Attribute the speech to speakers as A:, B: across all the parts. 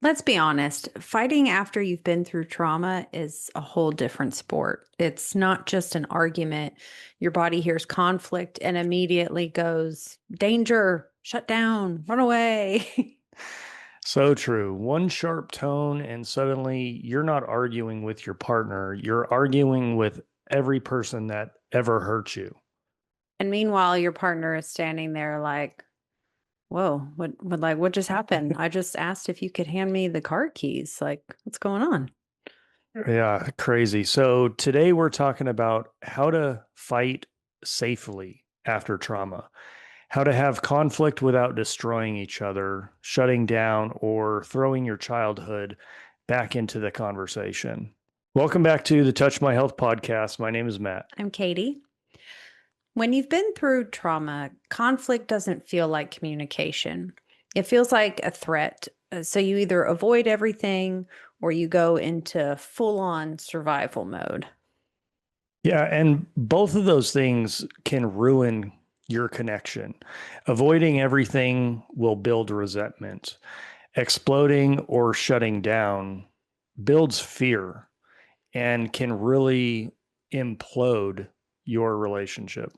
A: Let's be honest, fighting after you've been through trauma is a whole different sport. It's not just an argument. Your body hears conflict and immediately goes, danger, shut down, run away.
B: So true. One sharp tone, and suddenly you're not arguing with your partner. You're arguing with every person that ever hurt you.
A: And meanwhile, your partner is standing there like, whoa, what just happened? I just asked if you could hand me the car keys. Like, what's going on?
B: Yeah, crazy. So today we're talking about how to fight safely after trauma, how to have conflict without destroying each other, shutting down, or throwing your childhood back into the conversation. Welcome back to the Touch My Health podcast. My name is Matt.
A: I'm Katie. When you've been through trauma, conflict doesn't feel like communication. It feels like a threat. So you either avoid everything or you go into full on survival mode.
B: Yeah, and both of those things can ruin your connection. Avoiding everything will build resentment. Exploding or shutting down builds fear and can really implode your relationship.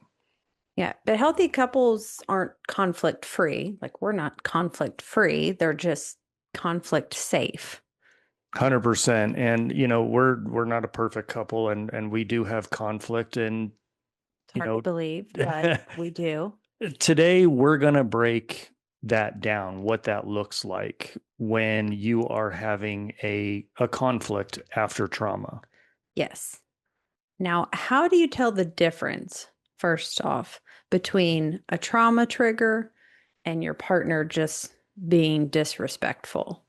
A: Yeah. But healthy couples aren't conflict free. Like we're not conflict free, they're just conflict safe.
B: 100%. And we're not a perfect couple, and we do have conflict, and
A: It's
B: you
A: hard to
B: know
A: believe, but we do.
B: today we're going to break that down, what that looks like when you are having a conflict after trauma.
A: Yes. Now, how do you tell the difference, first off, between a trauma trigger and your partner just being disrespectful?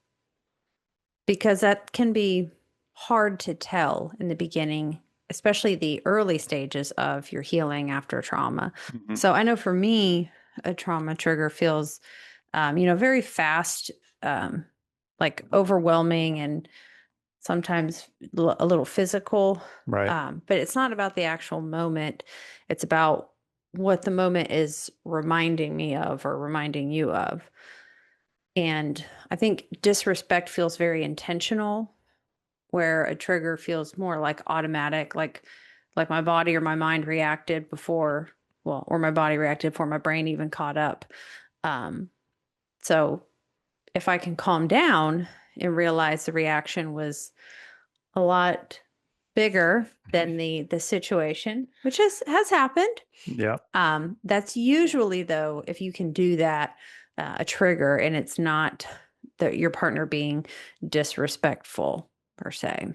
A: Because that can be hard to tell in the beginning, especially the early stages of your healing after trauma.
B: Mhm.
A: So I know for me, a trauma trigger feels, very fast, um, like overwhelming and sometimes a little physical.
B: Right.
A: But it's not about the actual moment. It's about what the moment is reminding me of or reminding you of. And I think disrespect feels very intentional, where a trigger feels more like automatic, like my body or my mind reacted before, well, or my body reacted before my brain even caught up. Um, so if I can calm down and realize the reaction was a lot bigger than the situation, which has happened.
B: Yeah.
A: That's usually though, if you can do that, a trigger, and it's not that your partner being disrespectful per se.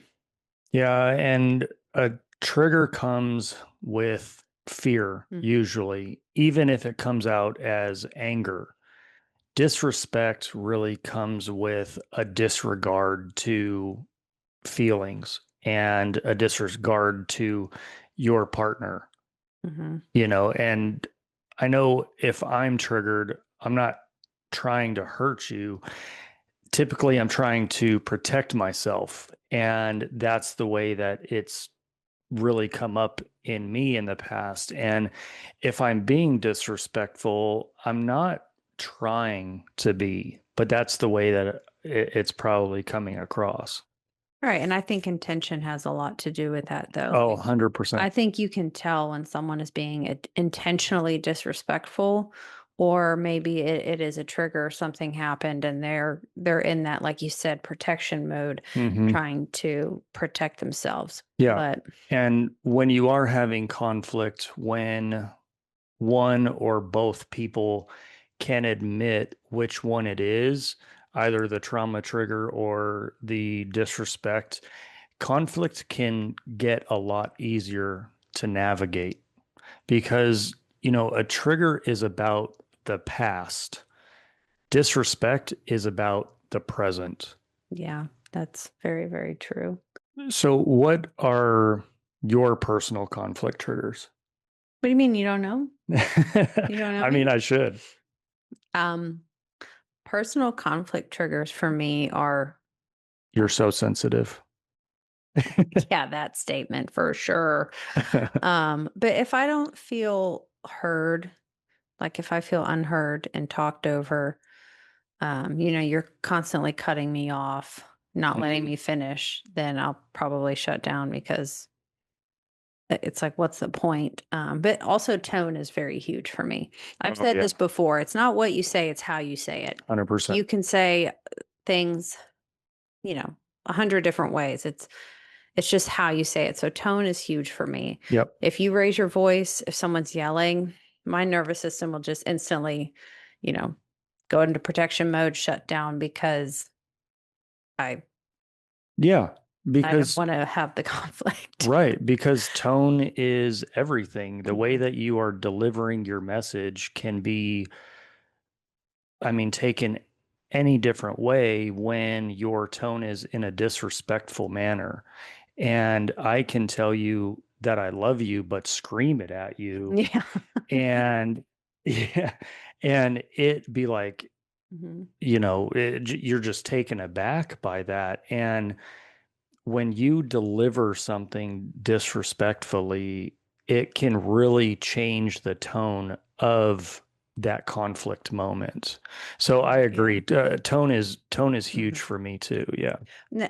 B: Yeah. And a trigger comes with fear,
A: Mhm.
B: usually, even if it comes out as anger. Disrespect really comes with a disregard to feelings and a disregard to your partner,
A: Mhm.
B: and I know if I'm triggered, I'm not trying to hurt you. Typically, I'm trying to protect myself. And that's the way that it's really come up in me in the past. And if I'm being disrespectful, I'm not trying to be, but that's the way that it's probably coming across.
A: Right. And I think intention has a lot to do with that, though.
B: Oh,
A: I
B: 100%.
A: think you can tell when someone is being intentionally disrespectful, or maybe it is a trigger, something happened, and they're in that, like you said, protection mode,
B: Hmm.
A: trying to protect themselves.
B: Yeah.
A: But
B: And when you are having conflict, when one or both people can admit which one it is, either the trauma trigger or the disrespect, conflict can get a lot easier to navigate because, a trigger is about the past, disrespect is about the present.
A: yeah, that's very, very true.
B: So, what are your personal conflict triggers?
A: What do you mean you don't know? You don't know
B: I mean,
A: me?
B: I should.
A: Um, Personal conflict triggers for me are,
B: You're so sensitive.
A: yeah, that statement for sure. But if I don't feel heard, like if I feel unheard and talked over, you're constantly cutting me off, not letting me finish, then I'll probably shut down because it's like, what's the point? But also tone is very huge for me. I've
B: Oh
A: said
B: yeah,
A: this before. It's not what you say, it's how you say it.
B: 100%.
A: You can say things, you know, 100 different ways. It's just how you say it. So tone is huge for me.
B: Yep.
A: If you raise your voice, if someone's yelling, my nervous system will just instantly, you know, go into protection mode, shut down because I
B: Yeah,
A: I don't
B: because
A: want to have the conflict.
B: right, because tone is everything. The way
A: Mhm.
B: that you are delivering your message can be, I mean, taken any different way when your tone is in a disrespectful manner. And I can tell you that I love you, but scream it at you.
A: Yeah.
B: And yeah, and it be like,
A: Mhm.
B: you're just taken aback by that. And when you deliver something disrespectfully, it can really change the tone of that conflict moment. So I
A: Yeah.
B: agree. Tone is huge
A: Mhm.
B: for me too. Yeah.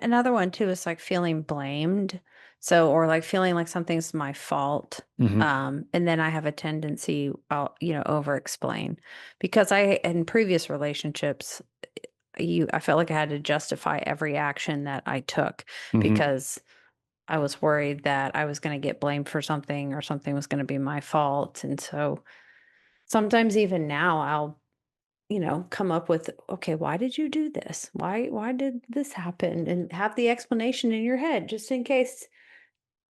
A: Another one too is like feeling blamed. So, or like feeling like something's my fault.
B: Hmm.
A: And then I have a tendency, I'll, over explain because in previous relationships, I felt like I had to justify every action that I took
B: Hmm.
A: because I was worried that I was going to get blamed for something or something was going to be my fault. And so sometimes even now I'll come up with, okay, why did you do this? Why did this happen? And have the explanation in your head just in case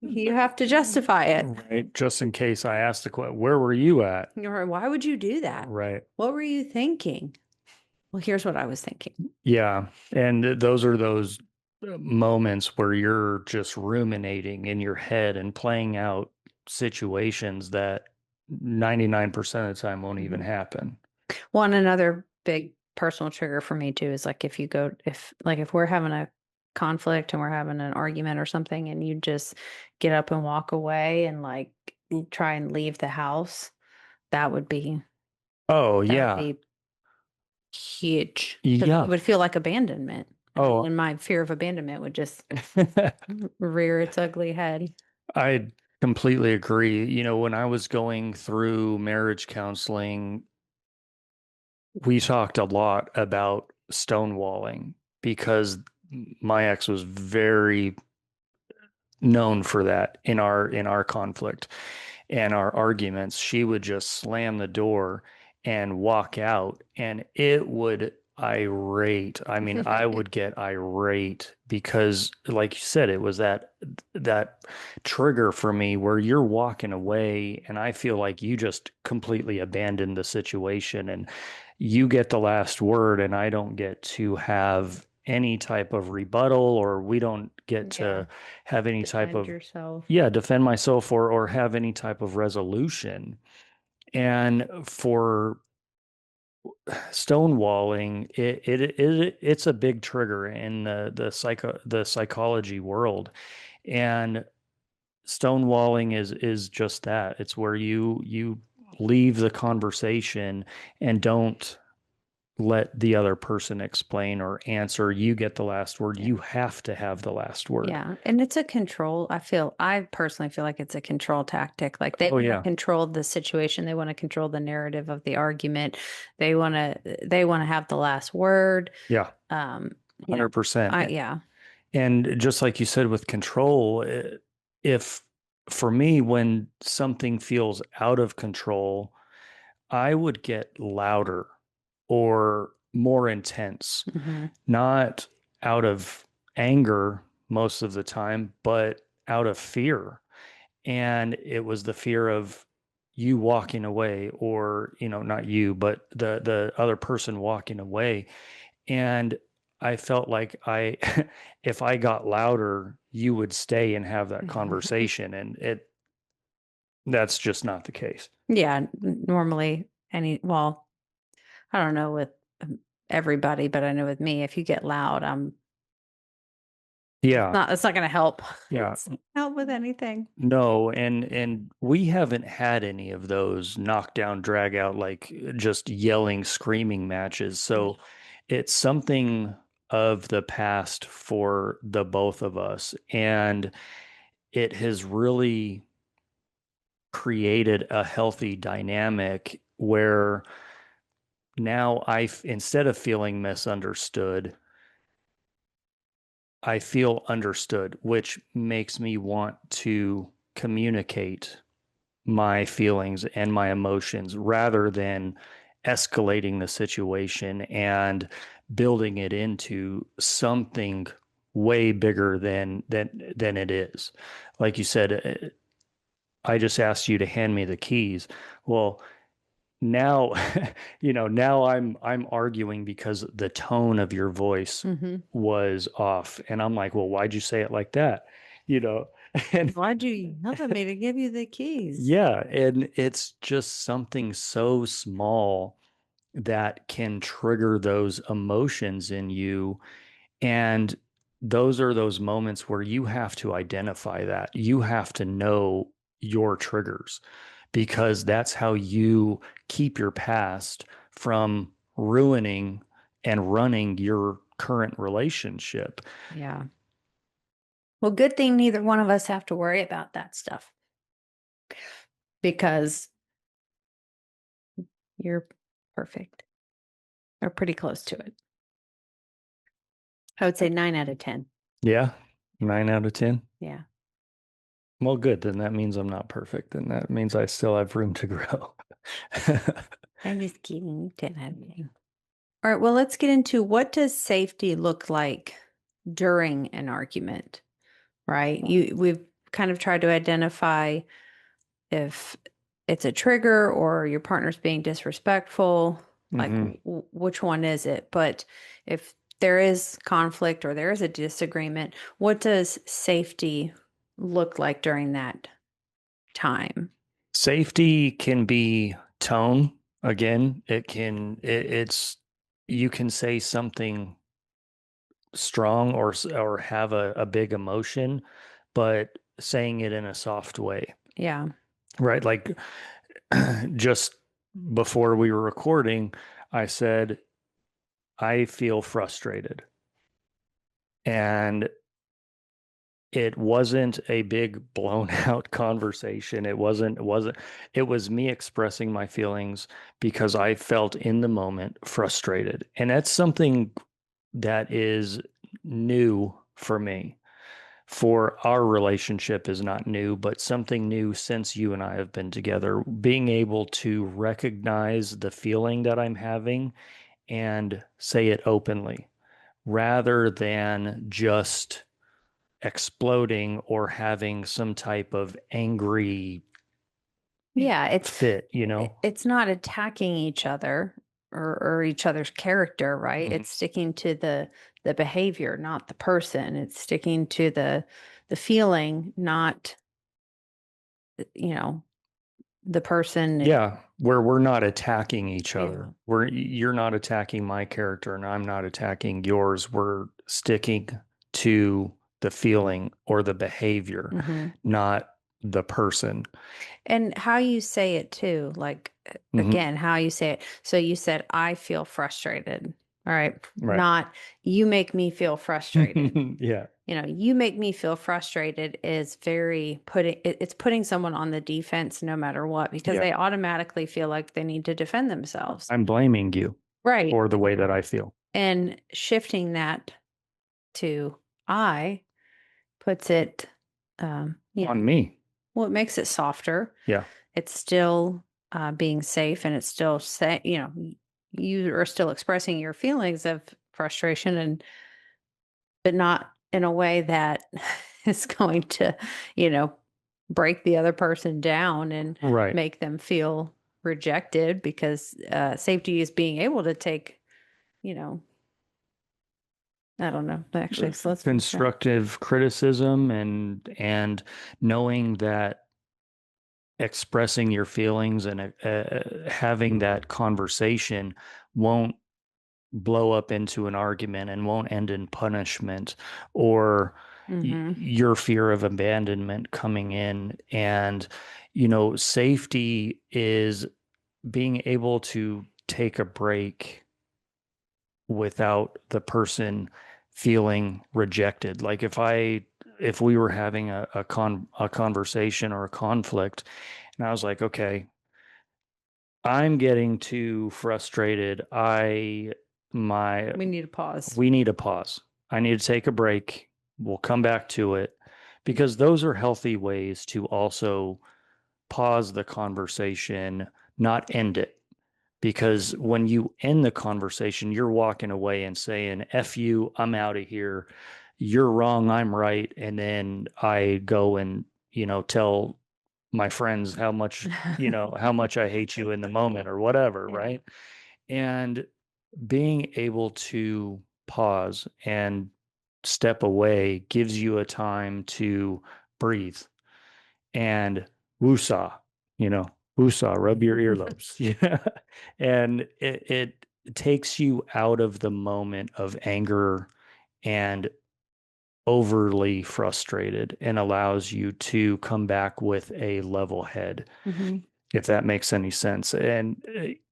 A: you have to justify it.
B: Right. Just in case I asked the question, where were you at?
A: Or why would you do that?
B: Right.
A: What were you thinking? Well, here's what I was thinking.
B: Yeah. And those are those moments where you're just ruminating in your head and playing out situations that 99% of the time won't even
A: Mhm.
B: happen.
A: Well, and another big personal trigger for me too is like if we're having a conflict and we're having an argument or something and you just get up and walk away and like try and leave the house, that would be
B: Oh,
A: that would
B: yeah.
A: be huge because it
B: Yeah.
A: would feel like abandonment.
B: Oh,
A: And my fear of abandonment would just rear its ugly head.
B: I completely agree. When I was going through marriage counseling, we talked a lot about stonewalling because my ex was very known for that in our conflict and our arguments. She would just slam the door and walk out, and it would irate. I mean, I would get irate because, like you said, it was that trigger for me where you're walking away and I feel like you just completely abandoned the situation and you get the last word and I don't get to have any type of rebuttal, or we don't get
A: Yeah,
B: to have any type
A: defend
B: of,
A: yourself.
B: yeah, defend myself or have any type of resolution. And for stonewalling, it's a big trigger in the psychology world. And stonewalling is just that. It's where you leave the conversation and don't let the other person explain or answer. You get the last word.
A: Yeah.
B: You have to have the last word.
A: Yeah. And it's a control. I personally feel like it's a control tactic. Like they
B: Oh
A: want to
B: yeah.
A: control the situation. They want to control the narrative of the argument. They want to have the last word.
B: Yeah.
A: Um, you know,
B: 100%.
A: yeah.
B: And just like you said with control, if for me, when something feels out of control, I would get louder or more intense,
A: Hmm.
B: not out of anger most of the time, but out of fear. And it was the fear of you walking away, or, not you, but the other person walking away. And I felt like if I got louder, you would stay and have that conversation. And that's just not the case.
A: Yeah. Normally well, I don't know with everybody, but I know with me, if you get loud,
B: Yeah.
A: it's not going to help.
B: Yeah.
A: It's not gonna help with anything.
B: No, and we haven't had any of those knockdown drag out, like just yelling, screaming matches. So it's something of the past for the both of us. And it has really created a healthy dynamic where now instead of feeling misunderstood, I feel understood, which makes me want to communicate my feelings and my emotions rather than escalating the situation and building it into something way bigger than it is. Like you said, I just asked you to hand me the keys. Well, now, now I'm arguing because the tone of your voice
A: Mm-hmm.
B: was off. And I'm like, well, why'd you say it like that? You know, and
A: Why'd you yell at me to give you the keys?
B: yeah, and it's just something so small that can trigger those emotions in you. And those are those moments where you have to identify that. You have to know your triggers because that's how you keep your past from ruining and running your current relationship.
A: Yeah. Well, good thing neither one of us have to worry about that stuff because you're perfect or pretty close to it. I would say 9 out of 10.
B: Yeah, 9 out of 10.
A: Yeah.
B: Well, good. Then that means I'm not perfect. Then that means I still have room to grow.
A: I'm just kidding. 10 out of 10. All right. Well, let's get into what does safety look like during an argument, right? We've kind of tried to identify if it's a trigger or your partner's being disrespectful, like
B: Hmm.
A: which one is it? But if there is conflict or there is a disagreement, what does safety look like during that time?
B: Safety can be tone. Again, it's you can say something strong or have a big emotion, but saying it in a soft way,
A: Yeah.
B: right? Like just before we were recording, I said, I feel frustrated. And it wasn't a big blown out conversation. It was me expressing my feelings because I felt in the moment frustrated. And that's something that is new for me. For our relationship is not new, but something new since you and I have been together. Being able to recognize the feeling that I'm having and say it openly rather than just exploding or having some type of angry
A: Yeah,
B: fit, you know?
A: it's not attacking each other or each other's character, right?
B: Mhm.
A: It's sticking to the behavior, not the person. It's sticking to the feeling, not you know, the person.
B: Yeah, where we're not attacking each other.
A: Yeah.
B: You're not attacking my character and I'm not attacking yours. We're sticking to the feeling or the behavior,
A: Hmm.
B: not the person.
A: And how you say it too, like
B: Hmm.
A: again, how you say it. So you said, I feel frustrated. All right.
B: Right.
A: Not you make me feel frustrated.
B: Yeah.
A: You make me feel frustrated is very it's putting someone on the defense no matter what, because
B: Yeah.
A: they automatically feel like they need to defend themselves.
B: I'm blaming you
A: Right.
B: for the way that I feel
A: And shifting that to I puts it,
B: on me.
A: well, it makes it softer.
B: Yeah.
A: It's still being safe, and it's still you are still expressing your feelings of frustration, and but not in a way that is going to, you know, break the other person down and
B: Right.
A: make them feel rejected, because safety is being able to take, you know, I don't know. Actually, so let's finish that.
B: Constructive criticism and knowing that expressing your feelings and having that conversation won't blow up into an argument and won't end in punishment or
A: Mm-hmm.
B: your fear of abandonment coming in. And safety is being able to take a break without the person feeling rejected. Like if we were having a conversation or a conflict and I was like, okay, I'm getting too frustrated. My
A: We need a pause.
B: we need a pause. I need to take a break. We'll come back to it because those are healthy ways to also pause the conversation, not end it. Because when you end the conversation, you're walking away and saying, F you, I'm out of here. You're wrong, I'm right. And then I go and, tell my friends how much I hate you in the moment or whatever,
A: Yeah.
B: right? And being able to pause and step away gives you a time to breathe and woosah, you know, woosah, rub your earlobes. Yeah. And it takes you out of the moment of anger and overly frustrated and allows you to come back with a level head,
A: Hmm.
B: if that makes any sense. And,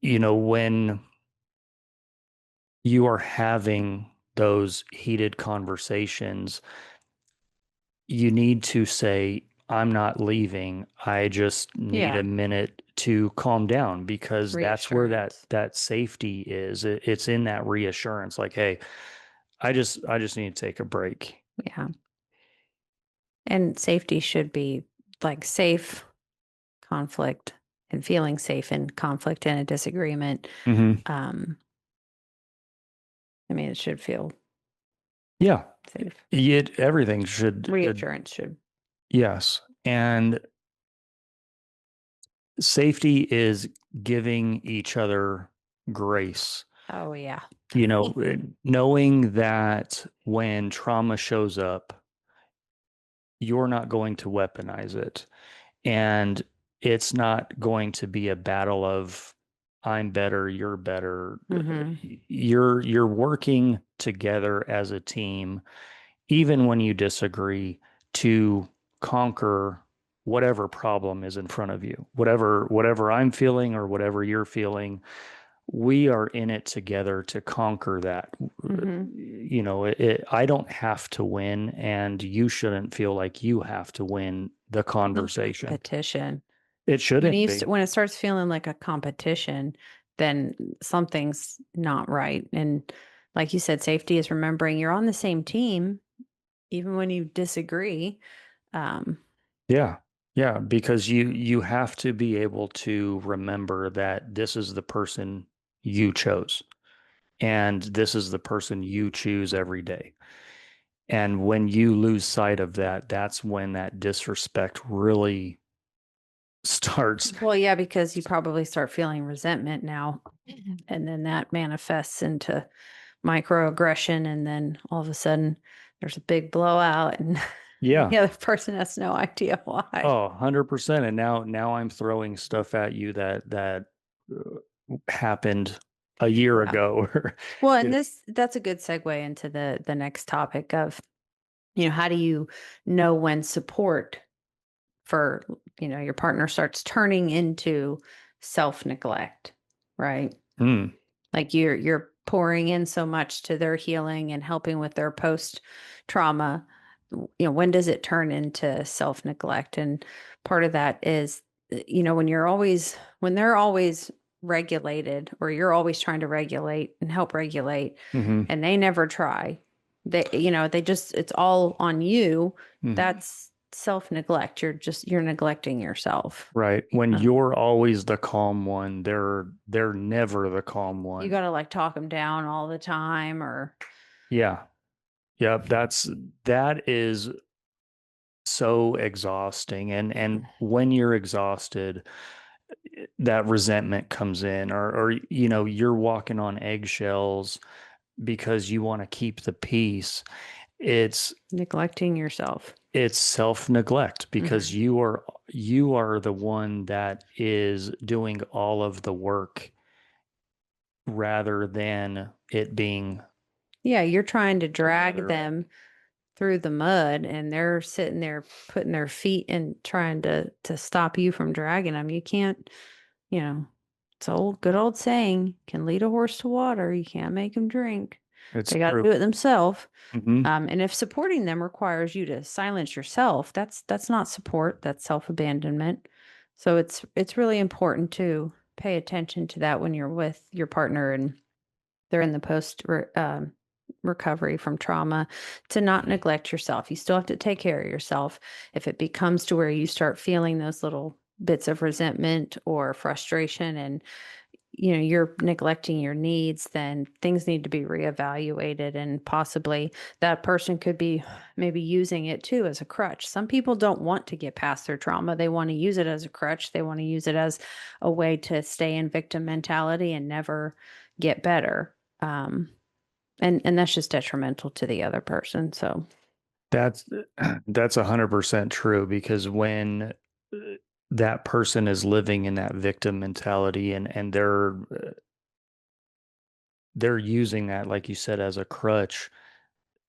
B: when you are having those heated conversations, you need to say, I'm not leaving. I just need
A: Yeah.
B: a minute to calm down because that's where that
A: Reassurance.
B: that safety is. It's in that reassurance like, hey, I just need to take a break.
A: Yeah. And safety should be like safe conflict and feeling safe in conflict and a disagreement.
B: Hmm.
A: Um, I mean, it should feel
B: Yeah.
A: safe.
B: Everything should,
A: Reassurance should.
B: yes. And safety is giving each other grace.
A: Oh, yeah.
B: Knowing that when trauma shows up, you're not going to weaponize it. And it's not going to be a battle of I'm better, you're better.
A: Hmm.
B: You're working together as a team, even when you disagree, to conquer whatever problem is in front of you. Whatever I'm feeling or whatever you're feeling, we are in it together to conquer that.
A: Hmm.
B: I don't have to win, and you shouldn't feel like you have to win the conversation.
A: Competition.
B: It shouldn't be.
A: When it starts feeling like a competition, then something's not right. And like you said, safety is remembering you're on the same team, even when you disagree. Um,
B: Yeah. Yeah, because you have to be able to remember that this is the person you chose and this is the person you choose every day. And when you lose sight of that, that's when that disrespect really starts.
A: well, yeah, because you probably start feeling resentment now, and then that manifests into microaggression, and then all of a sudden there's a big blowout, and
B: Yeah.
A: the other person has no idea why.
B: Oh, 100%. And now I'm throwing stuff at you that happened a year
A: Yeah.
B: ago.
A: Well,
B: You
A: and
B: know.
A: that's a good segue into the next topic of, how do you know when support for, your partner starts turning into self-neglect, right?
B: Mm,
A: Like you're pouring in so much to their healing and helping with their post trauma. When does it turn into self-neglect? And part of that is, when they're always regulated, or you're always trying to regulate and help regulate,
B: hmm
A: and they never try. They just, it's all on you.
B: hmm
A: That's self-neglect. You're neglecting yourself.
B: Right. When
A: Uh,
B: you're always the calm one, they're never the calm
A: you
B: one.
A: got to like talk them down all the time, or
B: Yeah. Yep. That is so exhausting. And when you're exhausted, that resentment comes in, or you're walking on eggshells because you want to keep the peace. It's
A: neglecting yourself.
B: it's self-neglect because
A: Hmm.
B: you are the one that is doing all of the work rather than it being
A: Yeah, you're trying to
B: the
A: drag
B: other end.
A: them through the mud, and they're sitting there putting their feet and trying to stop you from dragging them. You can't, you know. It's old, good old saying, can lead a horse to water. You can't make him drink.
B: It's
A: They got to
B: true.
A: do it themselves.
B: Hmm.
A: And if supporting them requires you to silence yourself, that's not support, that's self-abandonment. So it's really important to pay attention to that when you're with your partner and they're in the recovery from trauma, to not neglect yourself. You still have to take care of yourself. If it becomes to where you start feeling those little bits of resentment or frustration and you're neglecting your needs, then things need to be reevaluated, and possibly that person could be maybe using it too as a crutch. Some people don't want to get past their trauma. They want to use it as a crutch. They want to use it as a way to stay in victim mentality and never get better. And that's just detrimental to the other person. So,
B: That's that's 100% true because when uh, that person is living in that victim mentality and they're using that, like you said, as a crutch,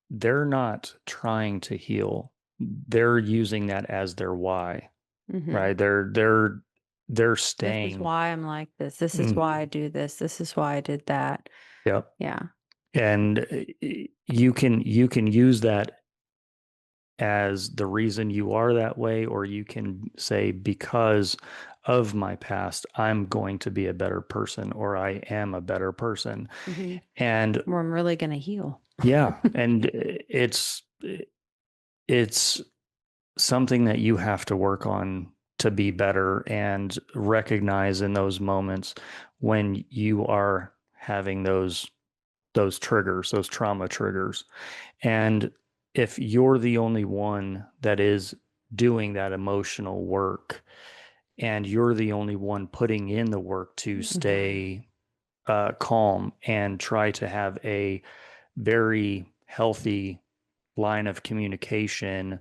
B: they're not trying to heal. They're using that as their why,
A: mhm.
B: right? They're
A: This is
B: staying.
A: why I'm like this. This is
B: Mm,
A: why I do this. This is why I did that.
B: yep.
A: Yeah.
B: And you can use that as the reason you are that way, or you can say, because of my past, I'm going to be a better person, or I am a better person.
A: Hmm.
B: And
A: Or I'm really going to heal.
B: yeah, and it's something that you have to work on to be better and recognize in those moments when you are having those triggers, those trauma triggers. And if you're the only one that is doing that emotional work and you're the only one putting in the work to
A: Hmm.
B: stay calm and try to have a very healthy line of communication,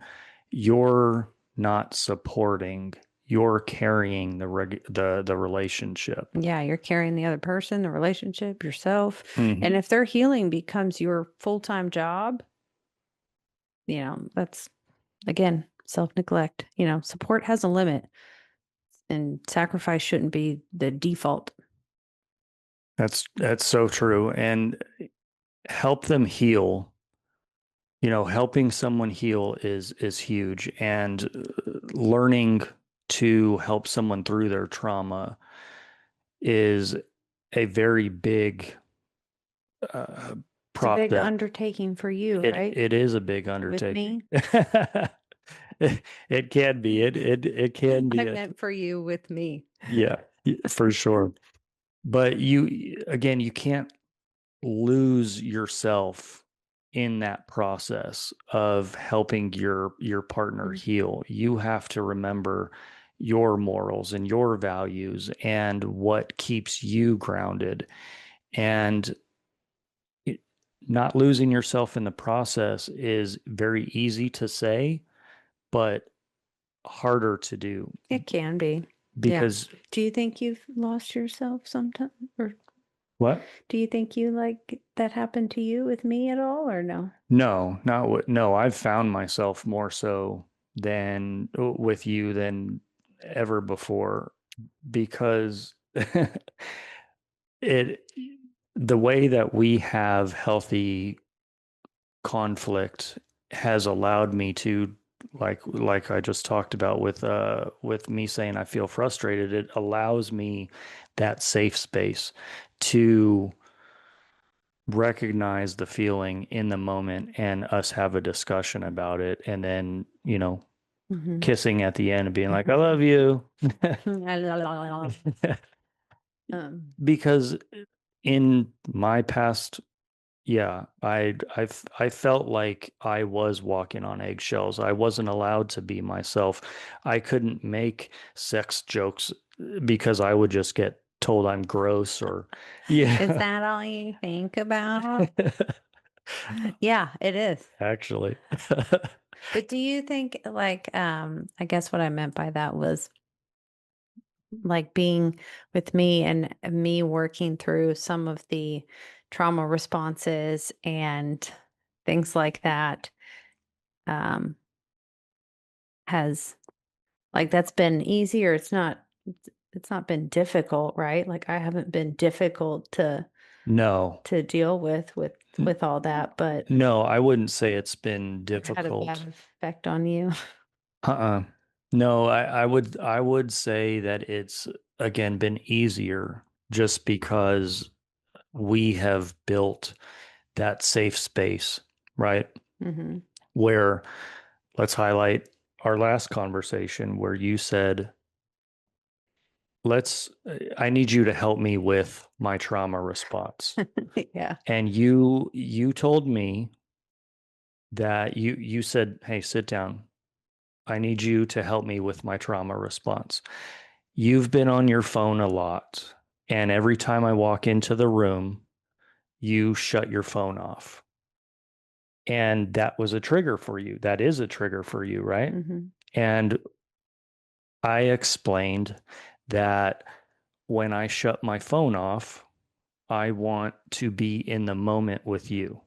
B: you're not supporting, you're carrying the relationship.
A: Yeah, you're carrying the other person, the relationship, yourself. And
B: Hmm.
A: if their healing becomes your full-time job, that's again, self-neglect. Support has a limit and sacrifice shouldn't be the default.
B: That's so true. And help them heal. Helping someone heal is huge, and learning to help someone through their trauma is a very big uh,
A: It's a big
B: process.
A: undertaking for you,
B: It
A: right?
B: it is a big
A: With
B: undertaking.
A: me.
B: It can be. It can
A: I
B: be a
A: meant for you with me.
B: yeah, for sure. But you can't lose yourself in that process of helping your partner
A: Mhm.
B: heal. You have to remember your morals and your values and what keeps you grounded. And it- not losing yourself in the process is very easy to say, but harder to do
A: It can be. Yeah.
B: because
A: Do you think you've lost yourself sometime? Or
B: what?
A: do you think you like that happened to you with me at all or no?
B: No, not what. No, I've found myself more so than with you than ever before because it the way that we have healthy conflict has allowed me to like I just talked about with me saying I feel frustrated, it allows me that safe space to recognize the feeling in the moment and us have a discussion about it and then
A: Hmm.
B: kissing at the end and being like I love you.
A: um,
B: Because in my past, yeah, I felt like I was walking on eggshells. I wasn't allowed to be myself. I couldn't make sex jokes because I would just get told I'm gross or
A: is
B: yeah.
A: that all you think about? Yeah, it is.
B: Actually.
A: But do you think like I guess what I meant by that was like being with me and me working through some of the trauma responses and things like that um has like that's been easy, or it's not it's not been difficult, right? Like I haven't been difficult
B: No.
A: to deal with all that, but
B: No, I wouldn't say it's been
A: it's had a bad
B: difficult.
A: effect on you.
B: Uh-uh. No, I would say that it's again been easier just because we have built that safe space, right?
A: Hmm.
B: Where let's highlight our last conversation where you said, I need you to help me with my trauma response.
A: Yeah.
B: And you told me that you said, "Hey, sit down. I need you to help me with my trauma response." You've been on your phone a lot, and every time I walk into the room, you shut your phone off. And that was a trigger for you. That is a trigger for you, right?
A: Hmm.
B: And I explained that when I shut my phone off, I want to be in the moment with you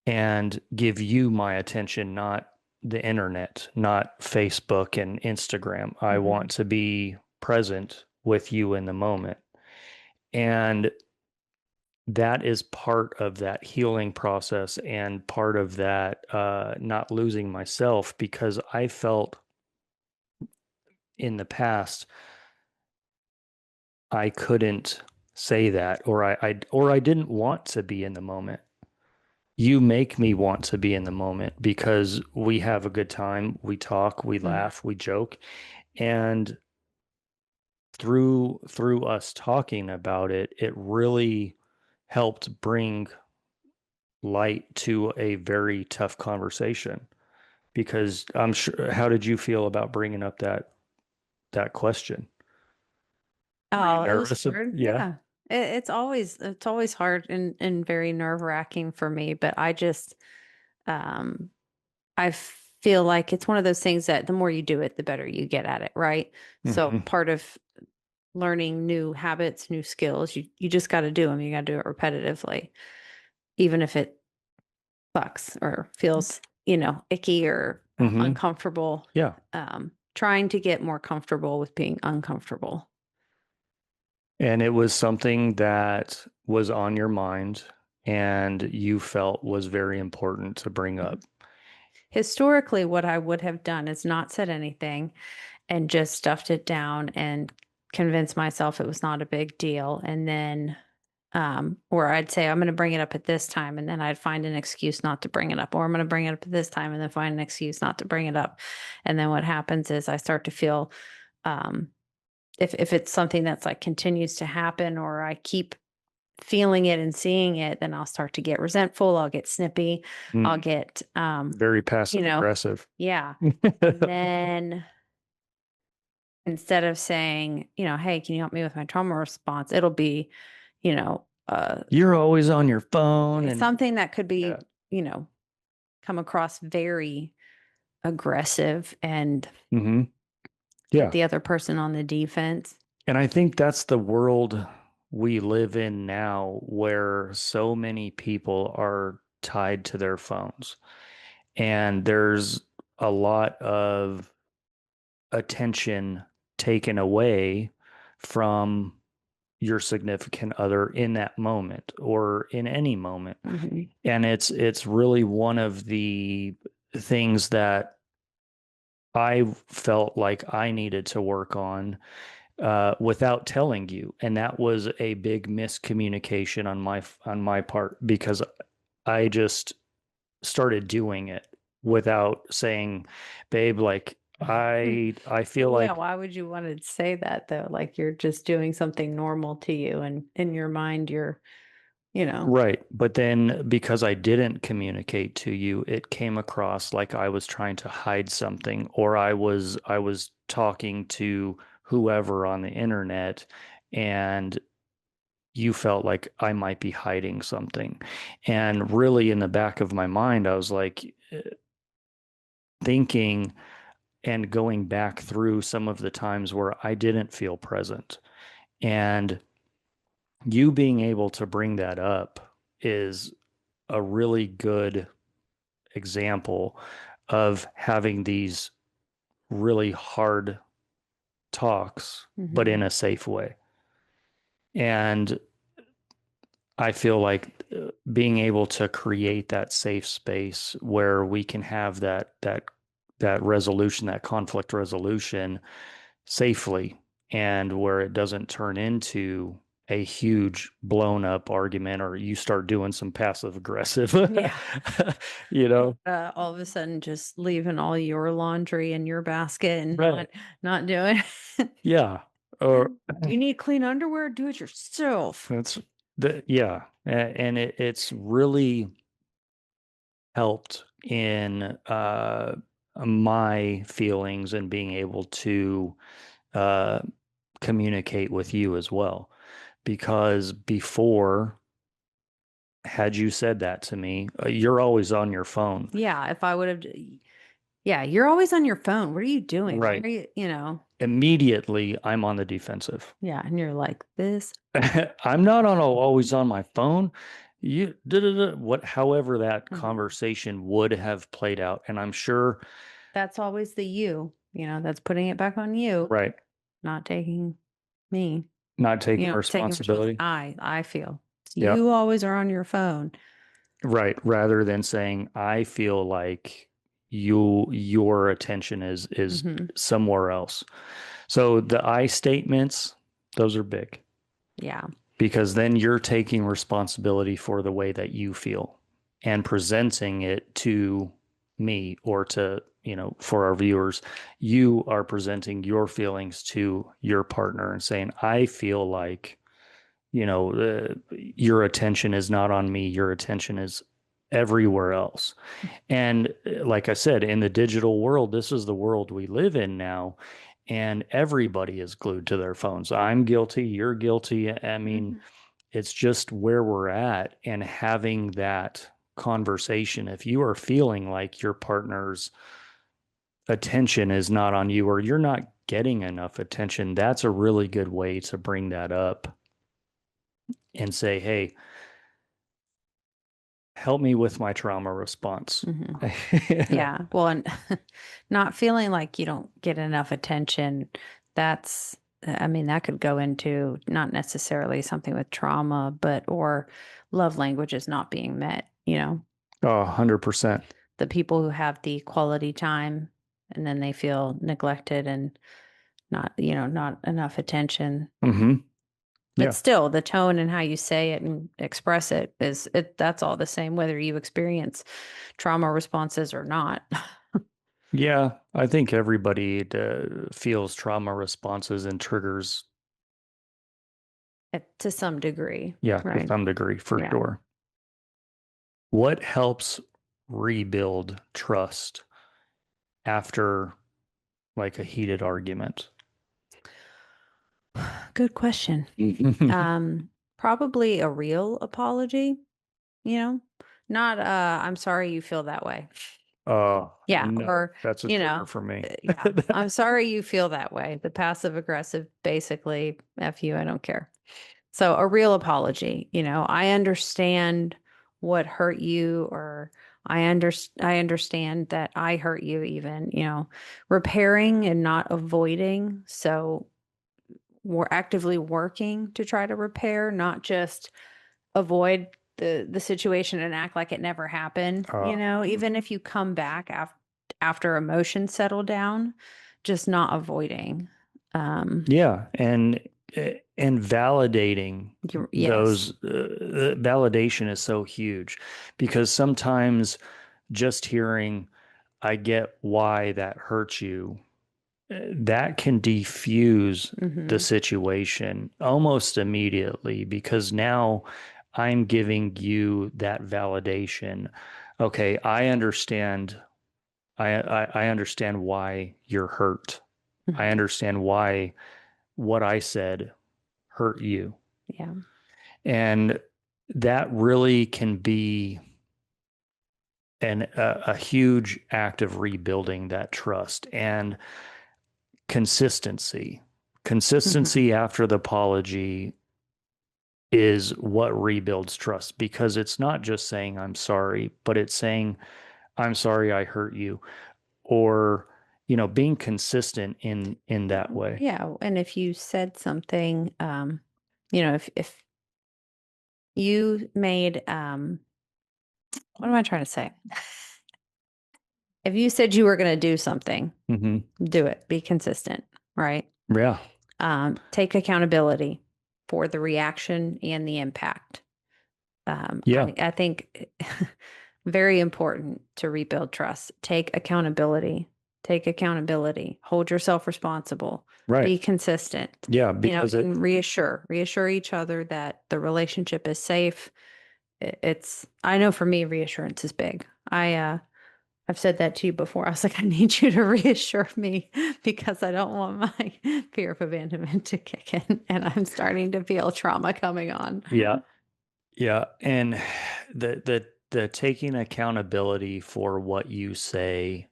B: and give you my attention, not the internet, not Facebook and Instagram. I
A: Hmm.
B: want to be present with you in the moment. And that is part of that healing process and part of that not losing myself because I felt in the past I couldn't say that or I didn't want to be in the moment. You make me want to be in the moment because we have a good time, we talk, we
A: Hmm.
B: laugh, we joke, and through us talking about it, it really helped bring light to a very tough conversation because I'm sure how did you feel about bringing up that question? Were you
A: Oh, it was
B: nervous?
A: hard.
B: Yeah.
A: Yeah. It's always hard and very nerve-wracking for me, but um I feel like it's one of those things that the more you do it, the better you get at it, right? So
B: Hmm.
A: part of learning new habits, new skills, you just got to do them. You got to do it repetitively, even if it sucks or feels, icky or
B: Hmm.
A: uncomfortable.
B: Yeah.
A: Trying to get more comfortable with being uncomfortable.
B: And it was something that was on your mind and you felt was very important to bring
A: Mhm.
B: up.
A: Historically, what I would have done is not said anything and just stuffed it down and convinced myself it was not a big deal. And then, or I'd say, I'm going to bring it up at this time. And then I'd find an excuse not to bring it up. Or I'm going to bring it up at this time and then find an excuse not to bring it up. And then what happens is I start to feel, um, if it's something that's like continues to happen or I keep feeling it and seeing it, then I'll start to get resentful. I'll get snippy. I'll
B: Mm,
A: get,
B: very
A: you
B: passive
A: know,
B: aggressive.
A: yeah. And then instead of saying, hey, can you help me with my trauma response? It'll be, you know, uh,
B: You're always on your phone
A: it's
B: and
A: something that could
B: yeah.
A: be, come across very aggressive and
B: Hmm.
A: put
B: Yeah.
A: the other person on the defense.
B: And I think that's the world we live in now, where so many people are tied to their phones. And there's a lot of attention taken away from your significant other in that moment or in any moment.
A: Hmm.
B: And it's really one of the things that I felt like I needed to work on without telling you, and that was a big miscommunication on my part because I just started doing it without saying, "Babe, like I feel
A: Well, yeah,
B: like."
A: why would you want to say that though? Like you're just doing something normal to you, and in your mind, you're, you know,
B: Right. But then because I didn't communicate to you, it came across like I was trying to hide something or I was talking to whoever on the internet and you felt like I might be hiding something. And really in the back of my mind, I was like thinking and going back through some of the times where I didn't feel present. And you being able to bring that up is a really good example of having these really hard talks, but in
A: Hmm.
B: a safe way. And I feel like being able to create that safe space where we can have that resolution, that conflict resolution safely, and where it doesn't turn into a huge blown up argument or you start doing some passive aggressive,
A: Yeah.
B: you know?
A: All of a sudden just leaving all your laundry in your basket and
B: Right.
A: not doing it.
B: Yeah. Or
A: You need clean underwear? Do it yourself.
B: that's yeah. And it's really helped in my feelings and being able to uh, communicate with you as well. Because before, had you said that to me, you're always on your phone.
A: Yeah, if I would have, yeah, you're always on your phone. What are you doing? Why
B: Right.
A: are you?
B: Immediately, I'm on the defensive.
A: Yeah, and you're like this.
B: I'm not on always on my phone. You what however that
A: Mhm.
B: conversation would have played out. And I'm sure,
A: That's always the you, that's putting it back on you,
B: right,
A: not taking me,
B: not taking
A: taking responsibility.
B: responsibility.
A: I feel
B: Yeah.
A: you always are on your phone.
B: Right. Rather than saying, I feel like your attention is
A: Hmm.
B: somewhere else. So the I statements, those are big
A: Yeah.
B: because then you're taking responsibility for the way that you feel and presenting it to me or to, for our viewers, you are presenting your feelings to your partner and saying, I feel like, your attention is not on me. Your attention is everywhere else. And like I said, in the digital world, this is the world we live in now. And everybody is glued to their phones. I'm guilty. You're guilty. I mean,
A: Hmm.
B: it's just where we're at and having that conversation. If you are feeling like your partner's attention is not on you or you're not getting enough attention, that's a really good way to bring that up and say, hey, help me with my trauma response.
A: Hmm. Yeah. Well, and not feeling like you don't get enough attention, that's, I mean, that could go into not necessarily something with trauma, but or love languages not being met.
B: Oh, 100%.
A: The people who have the quality time and then they feel neglected and not enough attention.
B: Hmm.
A: But
B: Yeah.
A: still, the tone and how you say it and express that's all the same, whether you experience trauma responses or not.
B: Yeah. I think everybody feels trauma responses and triggers.
A: To some degree,
B: Yeah. To
A: right?
B: some degree, for
A: Yeah.
B: sure. What helps rebuild trust after like a heated argument?
A: Good question. Um, Probably a real apology, you know, not I'm sorry you feel that way. Yeah,
B: No,
A: or
B: that's a trigger for me.
A: yeah, I'm sorry you feel that way. The passive aggressive basically F you, I don't care. So a real apology, I understand what hurt you or I understand that I hurt you even, repairing and not avoiding. So we're actively working to try to repair, not just avoid the situation and act like it never happened.
B: Uh,
A: Even if you come back after emotions settle down, just not avoiding.
B: yeah, and validating
A: Yes.
B: those validation is so huge because sometimes just hearing I get why that hurts you, that can defuse the
A: Hmm.
B: situation almost immediately because now I'm giving you that validation. Okay, I understand. I understand why you're hurt. I
A: Hmm.
B: understand why what I said hurt you.
A: Yeah.
B: And that really can be a huge act of rebuilding that trust and consistency.
A: Hmm.
B: Consistency after the apology is what rebuilds trust because it's not just saying I'm sorry, but it's saying I'm sorry I hurt you or being consistent in that way.
A: Yeah, and if you said something, if you made, what am I trying to say? If you said you were going to do something,
B: Hmm.
A: do it. Be consistent, right?
B: Yeah.
A: Take accountability for the reaction and the impact.
B: Yeah.
A: I think very important to rebuild trust. Take accountability. Take accountability. Hold yourself responsible.
B: Right.
A: Be consistent.
B: Yeah. Because
A: And reassure each other that the relationship is safe. I know for me, reassurance is big. I've said that to you before. I was like, I need you to reassure me because I don't want my fear of abandonment to kick in, and I'm starting to feel trauma coming on.
B: yeah. Yeah. And the taking accountability for what you say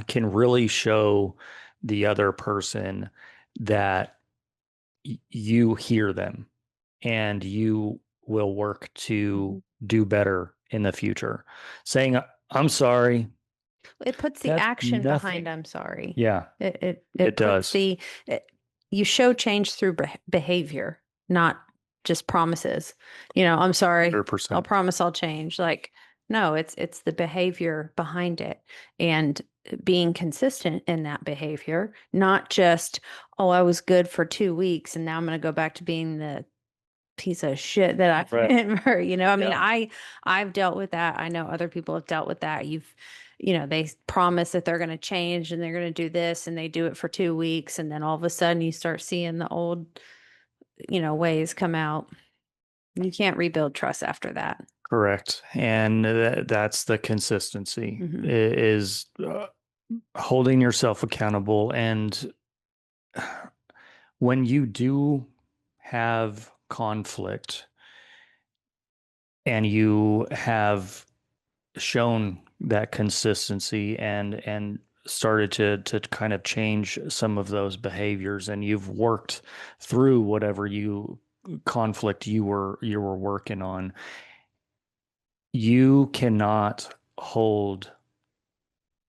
B: can really show the other person that you hear them and you will work to
A: Mhm.
B: do better in the future. Saying, I'm sorry,
A: It puts the
B: that's
A: action behind
B: nothing.
A: I'm sorry.
B: Yeah,
A: It
B: it
A: puts
B: does.
A: it, you show change through behavior, not just promises. I'm sorry. I'll
B: 100%.
A: promise I'll change. Like, no, it's the behavior behind it and being consistent in that behavior, not just, oh, I was good for 2 weeks and now I'm going to go back to being the piece of shit that I've
B: Right.
A: been for, I mean,
B: Yeah.
A: I've dealt with that. I know other people have dealt with that. They promise that they're going to change and they're going to do this and they do it for 2 weeks. And then all of a sudden you start seeing the old, ways come out. You can't rebuild trust after that.
B: Correct. And that's the consistency
A: Hmm.
B: is holding yourself accountable. And when you do have conflict and you have shown that consistency and started to kind of change some of those behaviors and you've worked through whatever you conflict you were working on, you cannot hold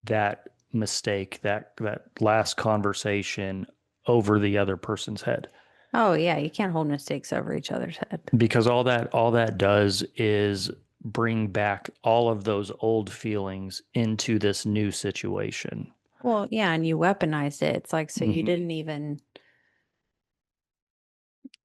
B: that mistake, that last conversation over the other person's head,
A: Oh yeah. You can't hold mistakes over each other's head.
B: because all that does is bring back all of those old feelings into this new situation.
A: Well, yeah. And you weaponized it. It's like, so you
B: Hmm.
A: didn't even,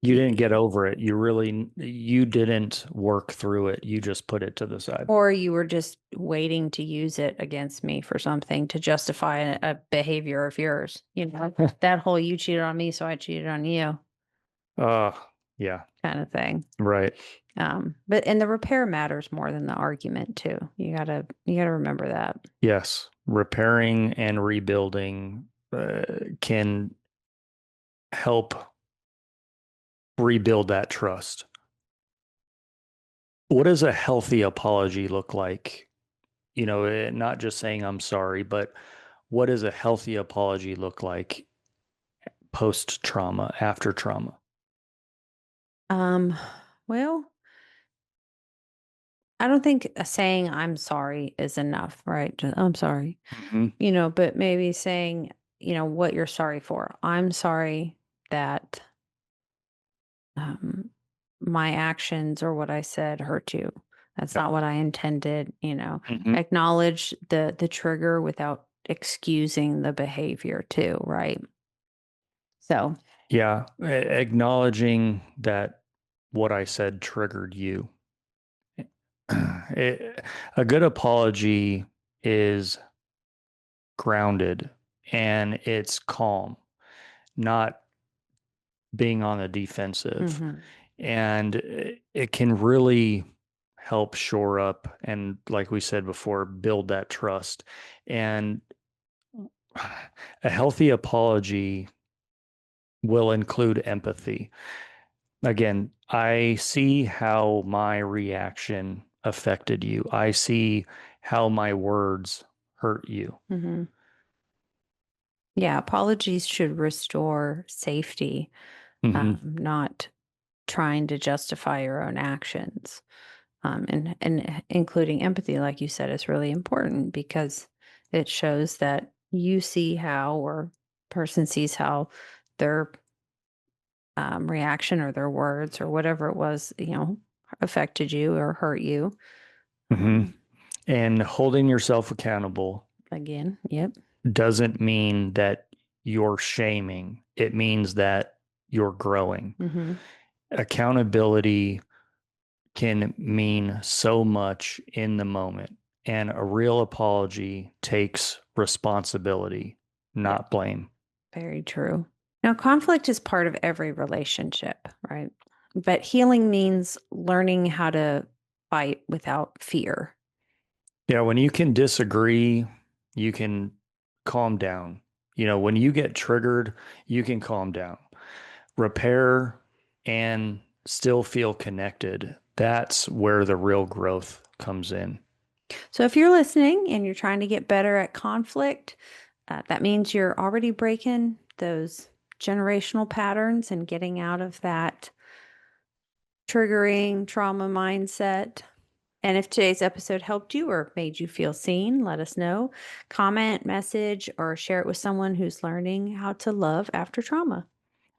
B: You didn't get over it. You didn't work through it. You just put it to the side.
A: or you were just waiting to use it against me for something to justify a behavior of yours. That whole you cheated on me, so I cheated on you
B: Uh, yeah,
A: kind of thing.
B: right.
A: But and the repair matters more than the argument too. You gotta remember that.
B: Yes. Repairing and rebuilding can help rebuild that trust. What does a healthy apology look like? Not just saying I'm sorry, but what does a healthy apology look like post trauma, after trauma?
A: Um, well, I don't think saying I'm sorry is enough, right? Just, I'm sorry.
B: Hmm.
A: But maybe saying, what you're sorry for. I'm sorry that um, my actions or what I said hurt you. That's
B: Yeah.
A: not what I intended.
B: Hmm.
A: Acknowledge the trigger without excusing the behavior too, right? So,
B: Yeah. Acknowledging that what I said triggered you. It, a good apology is grounded and it's calm, not being on the defensive.
A: mhm.
B: And it can really help shore up and, like we said before, build that trust. And a healthy apology will include empathy. Again, I see how my reaction affected you. I see how my words hurt you.
A: Mhm. Yeah, apologies should restore safety,
B: Hmm.
A: not trying to justify your own actions. And including empathy, like you said, is really important because it shows that you see how, or person sees how their reaction or their words or whatever it was, affected you or hurt you.
B: Hmm.
A: Um,
B: And holding yourself accountable
A: Again, yep.
B: doesn't mean that you're shaming, it means that you're growing.
A: Hmm.
B: Accountability can mean so much in the moment, and a real apology takes responsibility,
A: Yep.
B: not blame.
A: Very true. Now, conflict is part of every relationship, right? But healing means learning how to fight without fear.
B: Yeah, when you can disagree, you can calm down. When you get triggered, you can calm down. Repair and still feel connected. That's where the real growth comes in.
A: So, if you're listening and you're trying to get better at conflict, that means you're already breaking those generational patterns and getting out of that triggering trauma mindset. And if today's episode helped you or made you feel seen, let us know. Comment, message, or share it with someone who's learning how to love after trauma.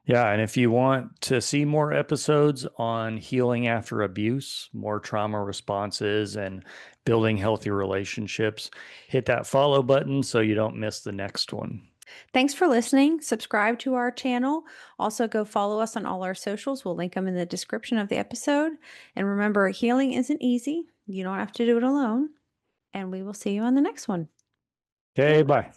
B: Yeah, and if you want to see more episodes on healing after abuse, more trauma responses, and building healthy relationships, hit that follow button so you don't miss the next one.
A: Thanks for listening. Subscribe to our channel. Also, go follow us on all our socials. We'll link them in the description of the episode. And remember, healing isn't easy. You don't have to do it alone. And we will see you on the next one.
B: Okay, bye.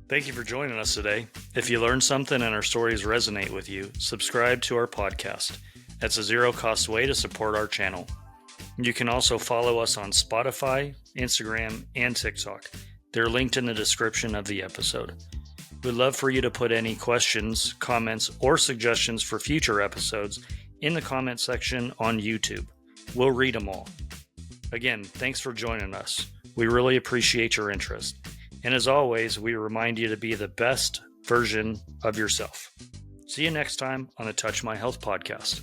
B: Thank you for joining us today. If you learned something and our stories resonate with you, subscribe to our podcast. That's a zero-cost way to support our channel. You can also follow us on Spotify, Instagram, and TikTok. They're linked in the description of the episode. We'd love for you to put any questions, comments, or suggestions for future episodes in the comment section on YouTube. We'll read them all. Again, thanks for joining us. We really appreciate your interest. And as always, we remind you to be the best version of yourself. See you next time on the Touch My Health podcast.